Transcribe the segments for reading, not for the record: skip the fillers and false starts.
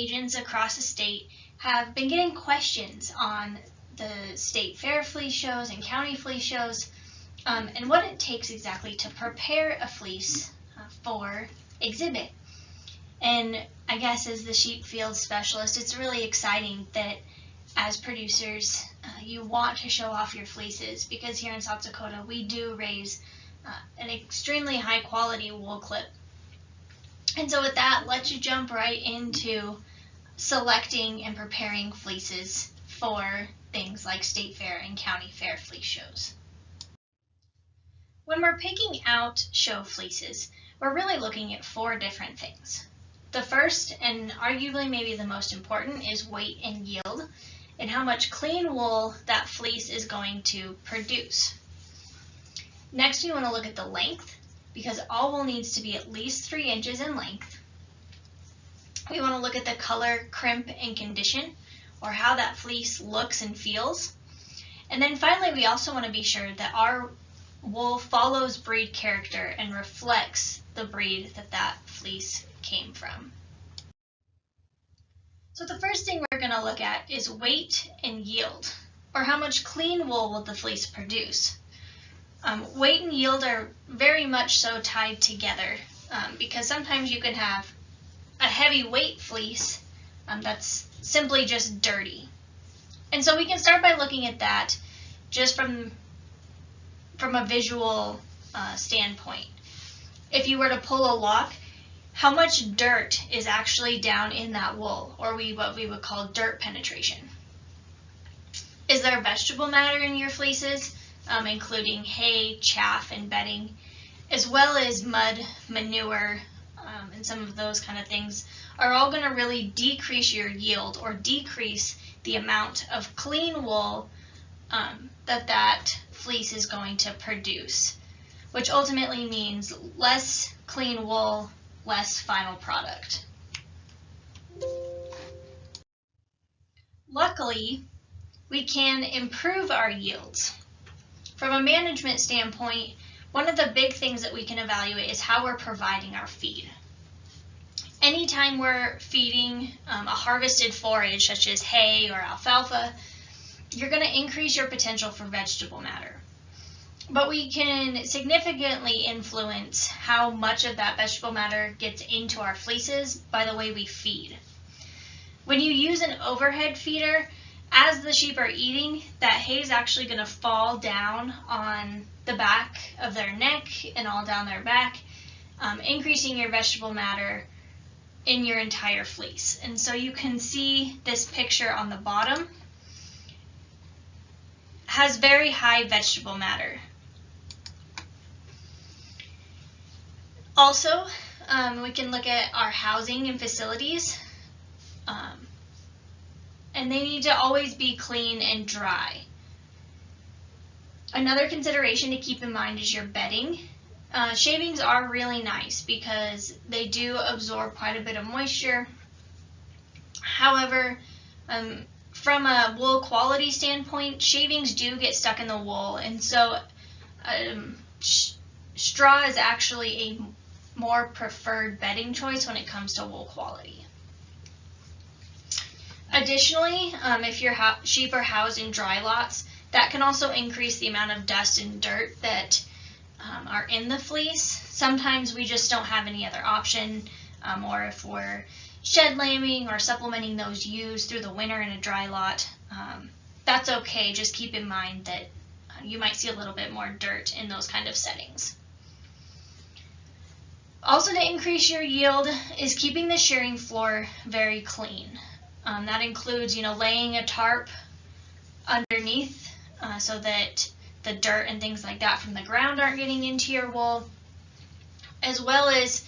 agents across the state have been getting questions on the state fair fleece shows and county fleece shows, and what it takes exactly to prepare a fleece for exhibit. And I guess as the sheep field specialist, it's really exciting that as producers, you want to show off your fleeces, because here in South Dakota, we do raise an extremely high quality wool clip. And so with that, let's jump right into selecting and preparing fleeces for things like state fair and county fair fleece shows. When we're picking out show fleeces, we're really looking at 4 different things. The first, and arguably maybe the most important, is weight and yield, and how much clean wool that fleece is going to produce. Next, we want to look at the length, because all wool needs to be at least 3 inches in length. We want to look at the color, crimp, and condition, or how that fleece looks and feels. And then finally, we also want to be sure that our wool follows breed character and reflects the breed that fleece came from. So the first thing we're going to look at is weight and yield, or how much clean wool will the fleece produce. Weight and yield are very much so tied together, because sometimes you can have a heavy weight fleece that's simply just dirty. And so we can start by looking at that just from a visual standpoint. If you were to pull a lock, how much dirt is actually down in that wool, or what we would call dirt penetration? Is there vegetable matter in your fleeces, including hay, chaff, and bedding, as well as mud, manure, and some of those kind of things are all going to really decrease your yield or decrease the amount of clean wool that fleece is going to produce, which ultimately means less clean wool, less final product. Luckily, we can improve our yields. From a management standpoint, one of the big things that we can evaluate is how we're providing our feed. Anytime we're feeding a harvested forage such as hay or alfalfa, you're going to increase your potential for vegetable matter. But we can significantly influence how much of that vegetable matter gets into our fleeces by the way we feed. When you use an overhead feeder, as the sheep are eating, that hay is actually going to fall down on the back of their neck and all down their back, increasing your vegetable matter in your entire fleece. And so you can see this picture on the bottom has very high vegetable matter. Also, we can look at our housing and facilities, and they need to always be clean and dry. Another consideration to keep in mind is your bedding. Shavings are really nice because they do absorb quite a bit of moisture. However, from a wool quality standpoint, shavings do get stuck in the wool, and so straw is actually a more preferred bedding choice when it comes to wool quality. Additionally, if your sheep are housed in dry lots, that can also increase the amount of dust and dirt that are in the fleece. Sometimes we just don't have any other option, or if we're shed lambing or supplementing those ewes through the winter in a dry lot, that's okay. Just keep in mind that you might see a little bit more dirt in those kind of settings. Also, to increase your yield is keeping the shearing floor very clean. That includes, laying a tarp underneath so that the dirt and things like that from the ground aren't getting into your wool, as well as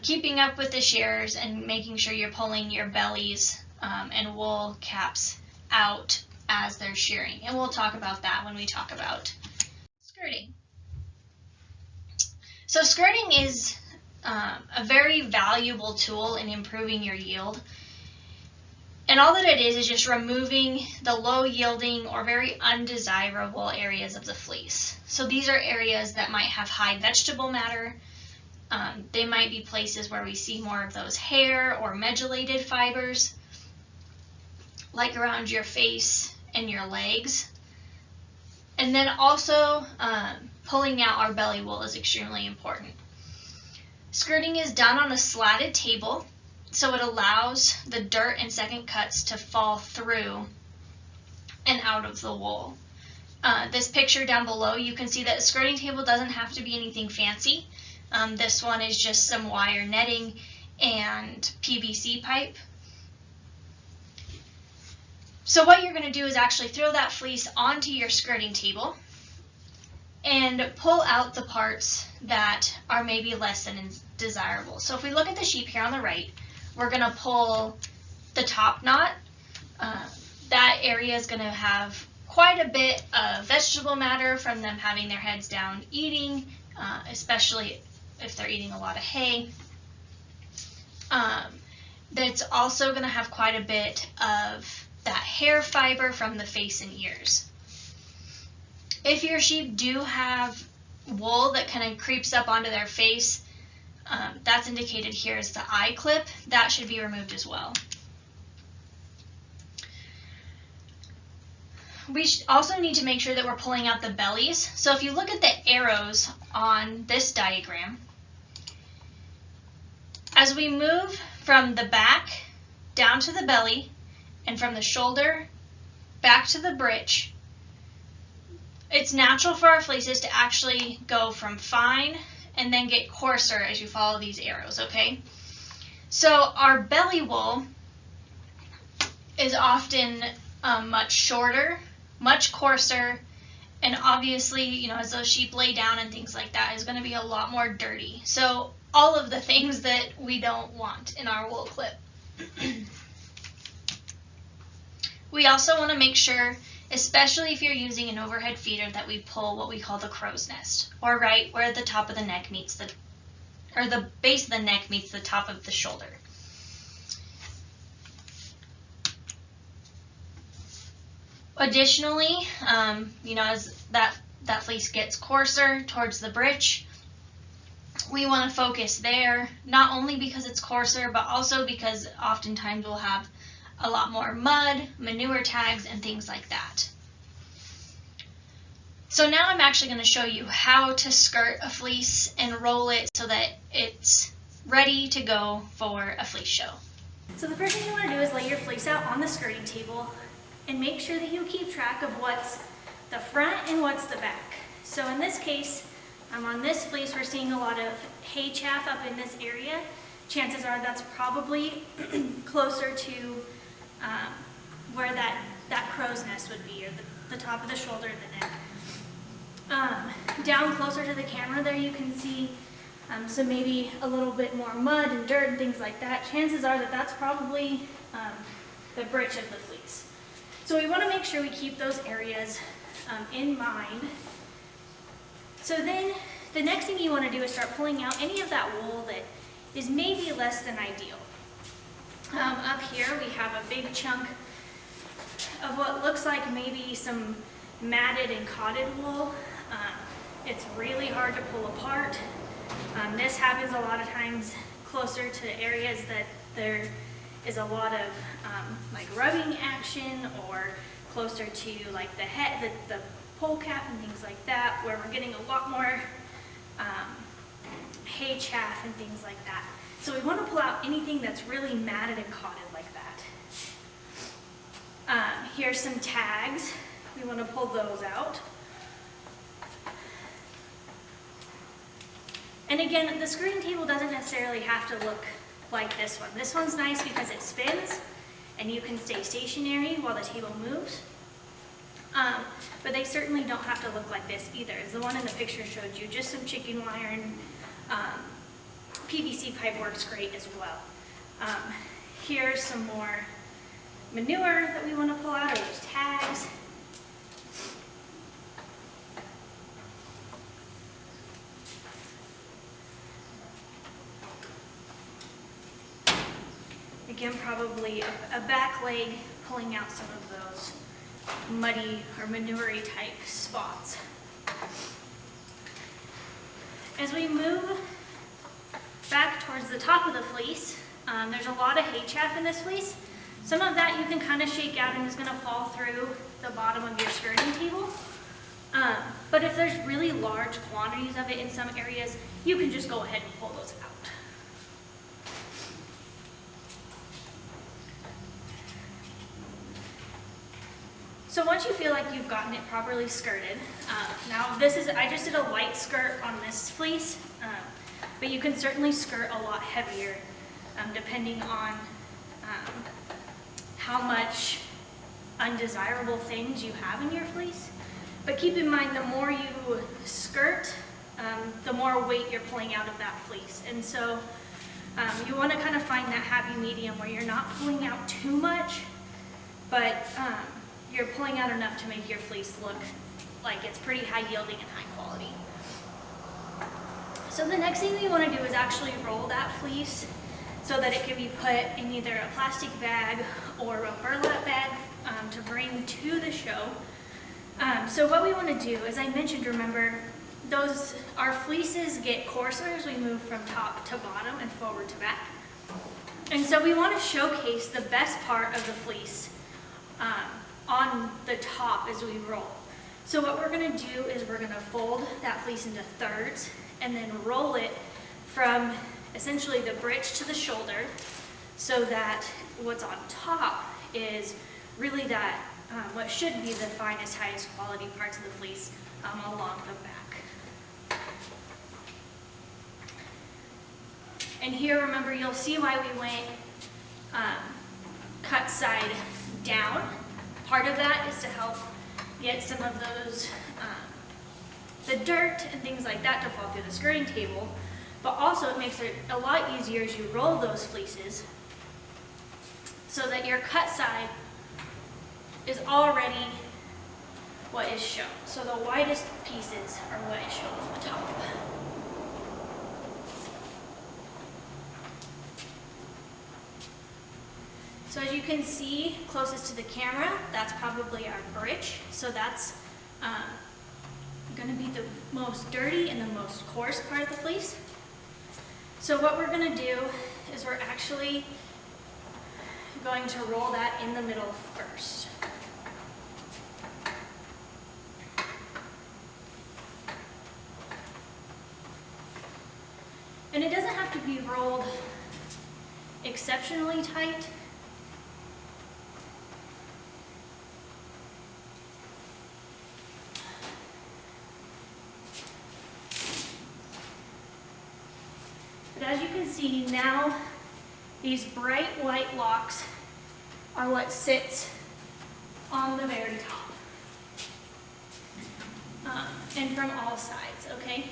keeping up with the shears and making sure you're pulling your bellies and wool caps out as they're shearing. And we'll talk about that when we talk about skirting. So skirting is a very valuable tool in improving your yield. And all that it is just removing the low yielding or very undesirable areas of the fleece. So these are areas that might have high vegetable matter, They might be places where we see more of those hair or medullated fibers, like around your face and your legs. And then also pulling out our belly wool is extremely important. Skirting is done on a slatted table, so it allows the dirt and second cuts to fall through and out of the wool. This picture down below, you can see that a skirting table doesn't have to be anything fancy. This one is just some wire netting and PVC pipe. So what you're going to do is actually throw that fleece onto your skirting table and pull out the parts that are maybe less than desirable. So if we look at the sheep here on the right, we're going to pull the top knot. That area is going to have quite a bit of vegetable matter from them having their heads down eating, especially if they're eating a lot of hay. That's also going to have quite a bit of that hair fiber from the face and ears. If your sheep do have wool that kind of creeps up onto their face, that's indicated here as the eye clip. That should be removed as well. We also need to make sure that we're pulling out the bellies. So if you look at the arrows on this diagram, as we move from the back down to the belly and from the shoulder back to the breech, it's natural for our fleeces to actually go from fine and then get coarser as you follow these arrows, okay? So our belly wool is often much shorter, much coarser, and obviously, you know, as those sheep lay down and things like that, is going to be a lot more dirty. So all of the things that we don't want in our wool clip. We also want to make sure, especially if you're using an overhead feeder, that we pull what we call the crow's nest, or right where the top of the neck meets the, or the base of the neck meets the top of the shoulder. Additionally, you know, as that fleece gets coarser towards the breech, we want to focus there, not only because it's coarser, but also because oftentimes we'll have a lot more mud, manure tags, and things like that. So now I'm actually going to show you how to skirt a fleece and roll it so that it's ready to go for a fleece show. So the first thing you want to do is lay your fleece out on the skirting table and make sure that you keep track of what's the front and what's the back. So in this case, on this fleece, we're seeing a lot of hay chaff up in this area. Chances are that's probably closer to where that crow's nest would be, or the top of the shoulder and the neck. Down closer to the camera there, you can see some maybe a little bit more mud and dirt and things like that. Chances are that that's probably the breech of the fleece. So we want to make sure we keep those areas in mind. So then the next thing you want to do is start pulling out any of that wool that is maybe less than ideal. Up here we have a big chunk of what looks like maybe some matted and cotted wool. It's really hard to pull apart. This happens a lot of times closer to areas that there is a lot of like rubbing action, or closer to like the head, the pole cap and things like that, where we're getting a lot more hay chaff and things like that. So we want to pull out anything that's really matted and cotted like that. Here's some tags. We want to pull those out. And again, the skirting table doesn't necessarily have to look like this one. This one's nice because it spins and you can stay stationary while the table moves. But they certainly don't have to look like this either. As the one in the picture showed you, just some chicken wire and PVC pipe works great as well. Here's some more manure that we want to pull out, or those tags. Again, probably a back leg pulling out some of those muddy or manure-y type spots. As we move back towards the top of the fleece, there's a lot of hay chaff in this fleece. Some of that you can kind of shake out and is going to fall through the bottom of your skirting table. But if there's really large quantities of it in some areas, you can just go ahead and pull those out. So once you feel like you've gotten it properly skirted, now I just did a light skirt on this fleece, but you can certainly skirt a lot heavier depending on how much undesirable things you have in your fleece. But keep in mind, the more you skirt, the more weight you're pulling out of that fleece. And so you want to kind of find that happy medium where you're not pulling out too much, but you're pulling out enough to make your fleece look like it's pretty high yielding and high quality. So the next thing you want to do is actually roll that fleece so that it can be put in either a plastic bag or a burlap bag to bring to the show. So what we want to do, as I mentioned, remember, our fleeces get coarser as we move from top to bottom and forward to back. And so we want to showcase the best part of the fleece on the top as we roll. So what we're going to do is we're going to fold that fleece into thirds and then roll it from essentially the bridge to the shoulder, so that what's on top is really that what should be the finest, highest quality parts of the fleece along the back. And here, remember, you'll see why we went cut side down. Part of that is to help get some of those, the dirt and things like that to fall through the skirting table, but also it makes it a lot easier as you roll those fleeces so that your cut side is already what is shown. So the widest pieces are what is shown on the top. So as you can see, closest to the camera, that's probably our bridge. So that's going to be the most dirty and the most coarse part of the fleece. So what we're going to do is we're actually going to roll that in the middle first. And it doesn't have to be rolled exceptionally tight. But as you can see now, these bright white locks are what sits on the very top. And from all sides, okay?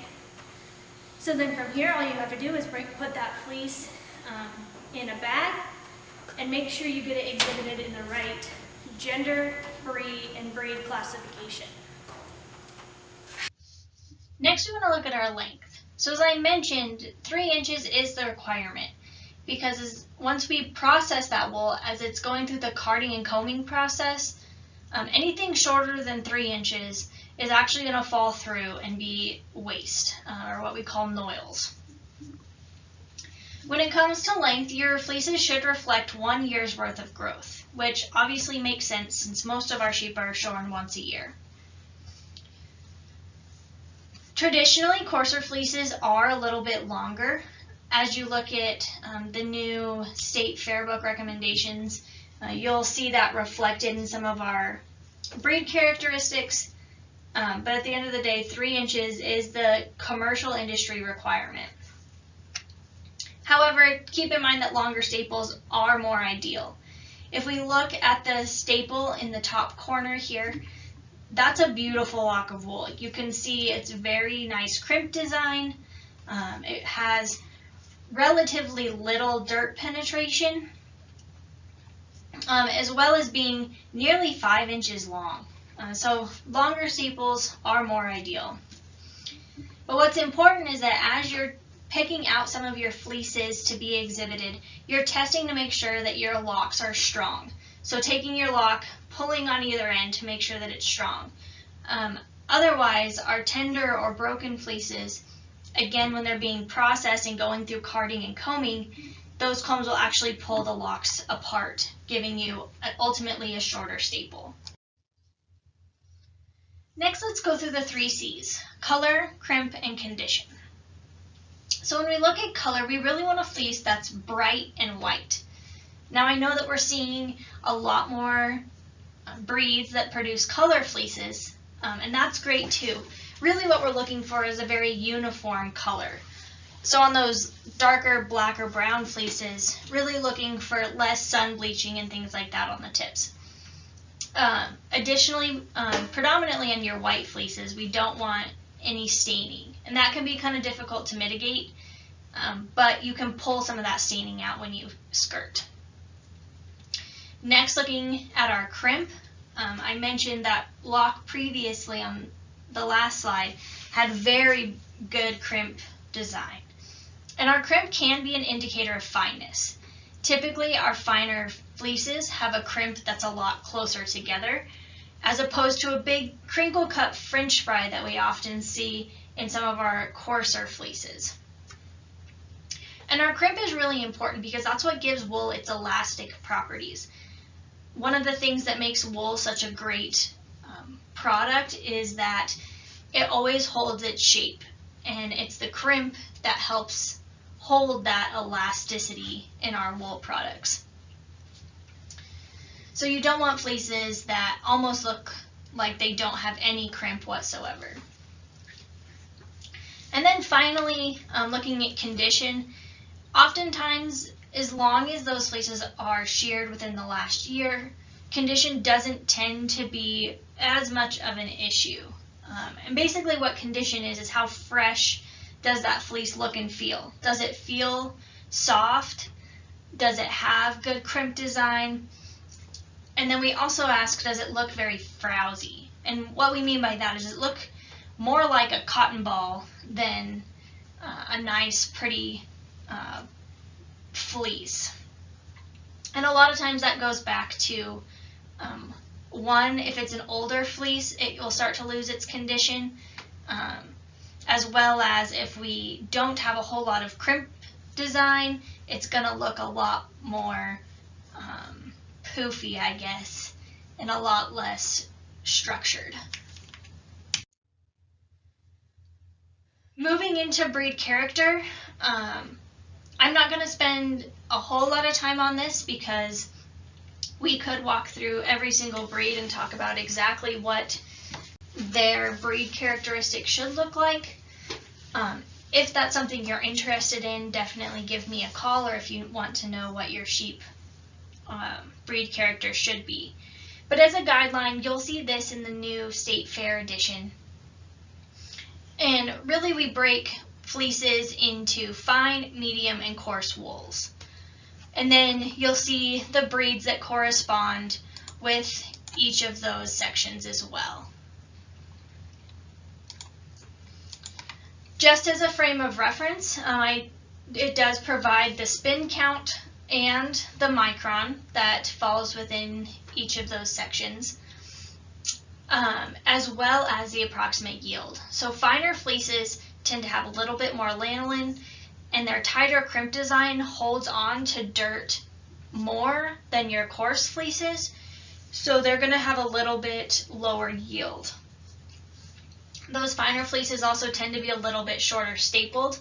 So then from here, all you have to do is put that fleece in a bag and make sure you get it exhibited in the right gender, breed, and braid classification. Next, we want to look at our length. So as I mentioned, 3 inches is the requirement, because once we process that wool, as it's going through the carding and combing process, anything shorter than 3 inches is actually going to fall through and be waste, or what we call noils. When it comes to length, your fleeces should reflect 1 year's worth of growth, which obviously makes sense since most of our sheep are shorn once a year. Traditionally, coarser fleeces are a little bit longer. As you look at the new state fair book recommendations, you'll see that reflected in some of our breed characteristics. But at the end of the day, 3 inches is the commercial industry requirement. However, keep in mind that longer staples are more ideal. If we look at the staple in the top corner here, that's a beautiful lock of wool. You can see it's very nice crimp design. It has relatively little dirt penetration, as well as being nearly 5 inches long. So longer staples are more ideal. But what's important is that as you're picking out some of your fleeces to be exhibited, you're testing to make sure that your locks are strong. So taking your lock, pulling on either end to make sure that it's strong. Otherwise, our tender or broken fleeces again, when they're being processed and going through carding and combing, those combs will actually pull the locks apart, giving you ultimately a shorter staple. Next, let's go through the 3 C's: color, crimp, and condition. So when we look at color, we really want a fleece that's bright and white. Now I know that we're seeing a lot more breeds that produce color fleeces, and that's great too. Really what we're looking for is a very uniform color. So on those darker black or brown fleeces, really looking for less sun bleaching and things like that on the tips. Additionally, predominantly in your white fleeces, we don't want any staining, and that can be kind of difficult to mitigate, but you can pull some of that staining out when you skirt. Next, looking at our crimp, I mentioned that lock previously on the last slide had very good crimp design. And our crimp can be an indicator of fineness. Typically, our finer fleeces have a crimp that's a lot closer together, as opposed to a big crinkle cut French fry that we often see in some of our coarser fleeces. And our crimp is really important because that's what gives wool its elastic properties. One of the things that makes wool such a great product is that it always holds its shape, and it's the crimp that helps hold that elasticity in our wool products. So you don't want fleeces that almost look like they don't have any crimp whatsoever. And then finally, looking at condition, oftentimes as long as those fleeces are sheared within the last year, condition doesn't tend to be as much of an issue. And basically what condition is how fresh does that fleece look and feel? Does it feel soft? Does it have good crimp design? And then we also ask, does it look very frowsy? And what we mean by that is, does it look more like a cotton ball than a nice, pretty fleece? And a lot of times that goes back to, one, if it's an older fleece, it will start to lose its condition, as well as if we don't have a whole lot of crimp design, it's going to look a lot more poofy, I guess, and a lot less structured. Moving into breed character, I'm not going to spend a whole lot of time on this because we could walk through every single breed and talk about exactly what their breed characteristics should look like. If that's something you're interested in, definitely give me a call, or if you want to know what your sheep breed character should be. But as a guideline, you'll see this in the new State Fair edition. And really we break fleeces into fine, medium, and coarse wools. And then you'll see the breeds that correspond with each of those sections as well. Just as a frame of reference, it does provide the spin count and the micron that falls within each of those sections, as well as the approximate yield. So finer fleeces tend to have a little bit more lanolin, and their tighter crimp design holds on to dirt more than your coarse fleeces, so they're going to have a little bit lower yield. Those finer fleeces also tend to be a little bit shorter stapled,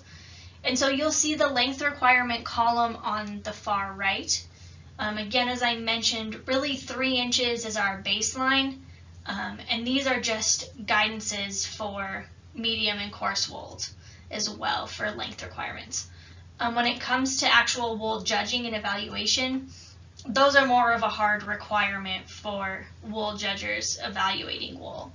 and so you'll see the length requirement column on the far right. Again, as I mentioned, really 3 inches is our baseline, and these are just guidances for medium and coarse wools as well for length requirements. When it comes to actual wool judging and evaluation, those are more of a hard requirement for wool judgers evaluating wool.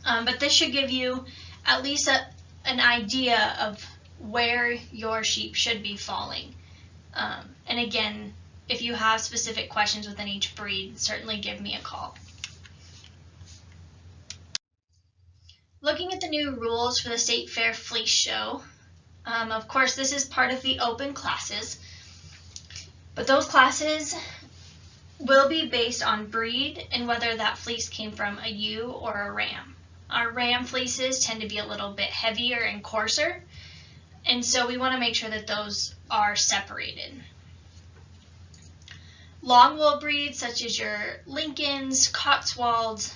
But this should give you at least an idea of where your sheep should be falling. And again, if you have specific questions within each breed, certainly give me a call. Looking at the new rules for the State Fair Fleece Show, of course this is part of the open classes, but those classes will be based on breed and whether that fleece came from a ewe or a ram. Our ram fleeces tend to be a little bit heavier and coarser, and so we want to make sure that those are separated. Long wool breeds such as your Lincolns, Cotswolds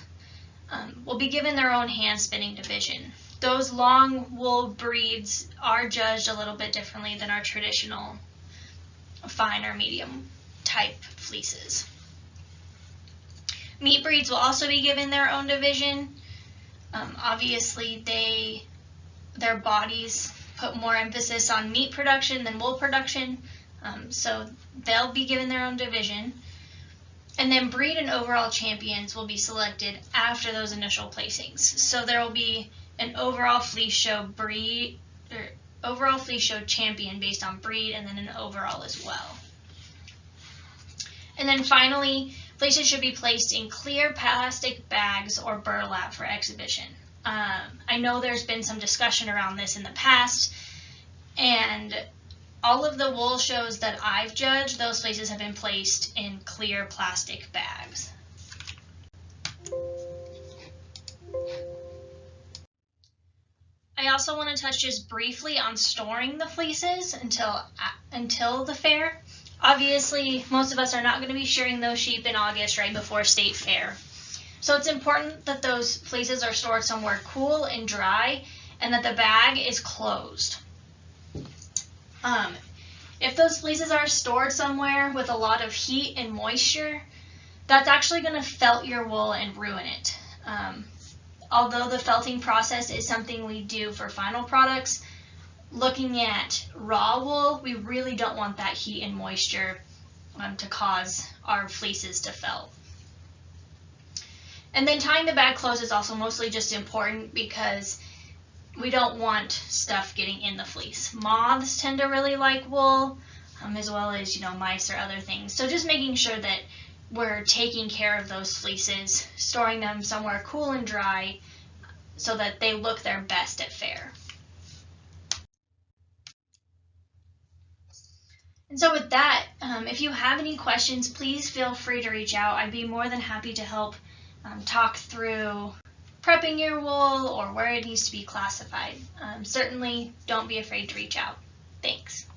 will be given their own hand spinning division. Those long wool breeds are judged a little bit differently than our traditional fine or medium type fleeces. Meat breeds will also be given their own division. Obviously, their bodies put more emphasis on meat production than wool production, so they'll be given their own division. And then breed and overall champions will be selected after those initial placings. So there will be an overall fleece show breed, or overall fleece show champion based on breed, and then an overall as well. And then finally, fleeces should be placed in clear plastic bags or burlap for exhibition. I know there's been some discussion around this in the past, and all of the wool shows that I've judged, those fleeces have been placed in clear plastic bags. I also want to touch just briefly on storing the fleeces until the fair. Obviously, most of us are not going to be shearing those sheep in August right before state fair. So it's important that those fleeces are stored somewhere cool and dry, and that the bag is closed. If those fleeces are stored somewhere with a lot of heat and moisture, that's actually going to felt your wool and ruin it. Although the felting process is something we do for final products, looking at raw wool, we really don't want that heat and moisture to cause our fleeces to felt. And then tying the bag closed is also mostly just important because we don't want stuff getting in the fleece. Moths tend to really like wool, as well as, mice or other things. So just making sure that we're taking care of those fleeces, storing them somewhere cool and dry so that they look their best at fair. And so with that, if you have any questions, please feel free to reach out. I'd be more than happy to help talk through prepping your wool or where it needs to be classified. Certainly don't be afraid to reach out. Thanks.